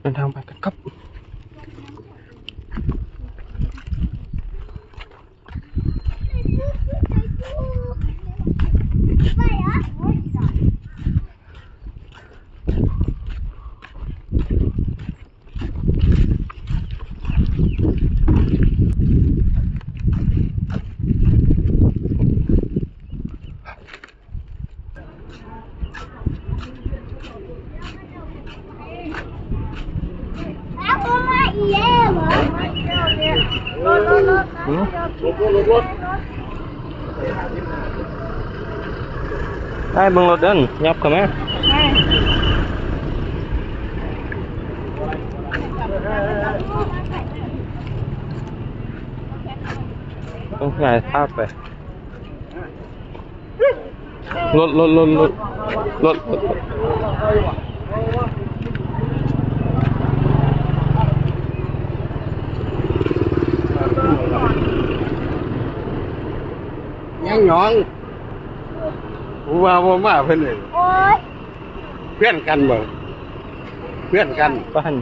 เดินทางไปกันครับได้เบิ่งรถเดินยับเข้ามาต้องง่ายภาพไปรถยังหยองว่ามาเพื่อนเลยเพื่อนกันบ่เพื่อนกันบ้าน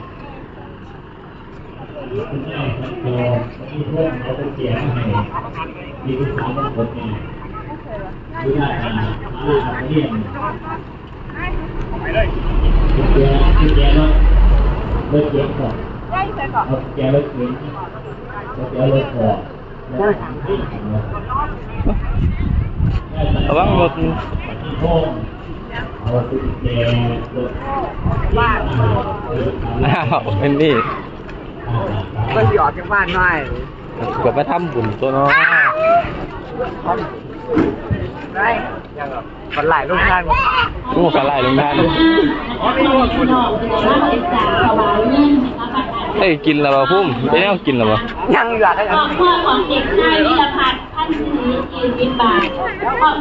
ระวังรถเป็นนี่ก็หยอดจากบ้านหน่อยเกือบไปทำบุญตัวน้อยได้ฝันไหลลงทางกู้ฝันไหลลงทางเฮ้ยกินแล้วป่ะพุ่มไม่ได้กินแล้วป่ะยังอยากให้ยังพ่อของเด็กชายวิรพัฒน์ท่านซื้อ40 บาท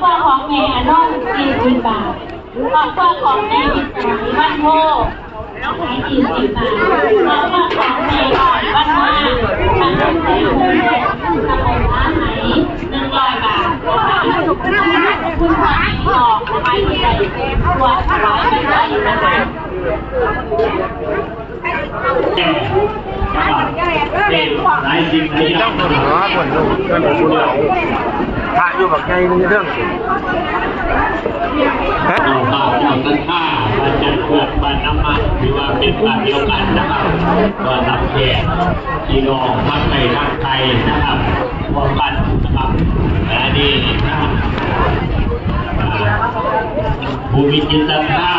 พ่อของแม่อน้อง40 บาทพ่อของแม่วิสาบ้านโพ40 บาทพ่อของแม่อ่อนบ้านมาท่านซื้อตะไคร้ม้าไหม100 บาทคุณพ่อที่ออกไปที่ไหนตัวถวายไปได้นะคะหลายสิ่งหลายอย่างคนลูกเรื่องของเราพระอยู่กับใจมีเรื่องเราข้าวเราตั้งค่าบ้านจันทร์เกิดบ้านน้ำมันถือว่าเป็นบ้านเดียวกันนะครับก็รับแขกพี่น้องทั้งในทั้งไทยนะครับพร้อมกันนะครับและนี่นะครับผู้มีจิตศรัทธา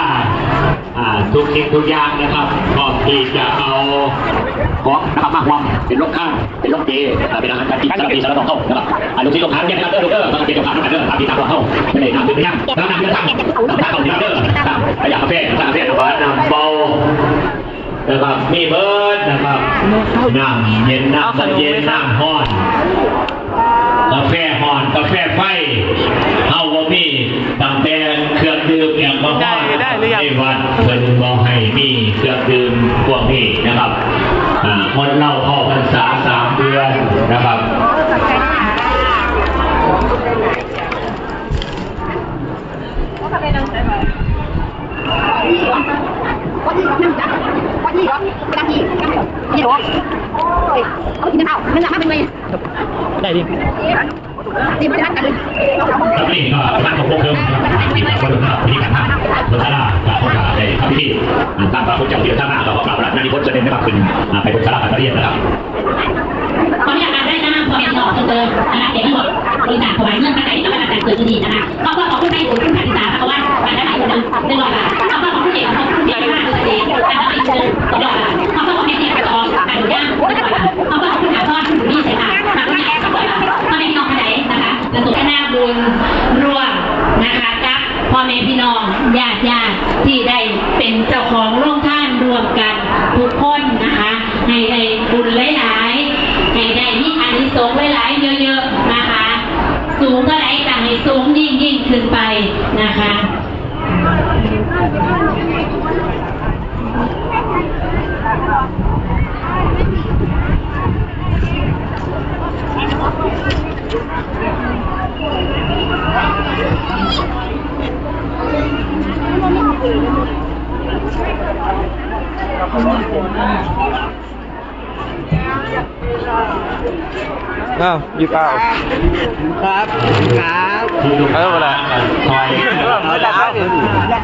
ทุกสิ่งทุกอย่างนะครับพร้อมที่จะเอาของนะครับมากความเป็นลูกข้างเป็นลูกเจเป็นอาหารการกินสำหรับปีสำหรับต้องเข้านะครับลูกศิษย์ลูกหาเนี่ยนะครับลูกเด้อต้องเป็นลูกหาต้องการเด้อตามที่ตามเราเข้าไม่ได้นำเป็นไม่ยากแล้วนำเป็นทางเข้าเด้ออยากกาแฟน้ำเบานะครับมีเบิร์ดนะครับน้ำเย็นน้ำเย็นน้ำฮ้อนกาแฟฮ้อนกาแฟไฟเอาว่ามีตั้งแต่เครื่องดื่มแอลกอฮอล์ในวัดเพิ่นบอกให้มีเครื่องดื่มพวกนี้นะครับคนเล่าเข้าพรรษา3 เดือนนะครับได้ดินี่ไม่ได้กันเลยครับนี่ก็ร้านของพวกเธอคนดูครับพิธีการทำบนศาลาการคนขาในพิธีตามพระพุทธเจ้าที่ท่านเราก็กราบพระนานิพนธ์เสด็จนะครับขึ้นไปบนศาลาการเรียนนะครับขออนุญาตได้นะพอเป็นหลอกเจอนะคะเด็กทั้งหมดบริจาคถวายเงินมาได้ที่ต้องการเกิดดีนะคะขอบคุณของผู้ให้บุญผู้ขันติสาเพราะว่าการได้หลายคน100 บาทขอบคุณของผู้เด็กของผู้เด็กมากเลยการได้เงิน200 บาทขอบคุณของแม่ที่การจองการย่าง100 บาทขอบคุณของผู้หาทอดผู้ดีใส่บาตรการผู้ใหญ่200 บาทพ่อแม่พี่น้องคนไหนนะคะและสุขหน้าบุญร่วมนะคะกับพ่อแม่พี่น้องญาติที่ได้เป็นเจ้าของโรงทานรวมกันทุกคนนะคะให้ได้บุญหลายๆให้ได้มีอานิสงส์หลายๆเยอะๆนะคะสูงก็ได้แต่ให้สูงยิ่งขึ้นไปนะคะ อ้าวยี่เก้าครับครับ ที่ดู เออเวลา คอย ไม่ได้ น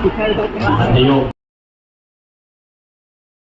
ายก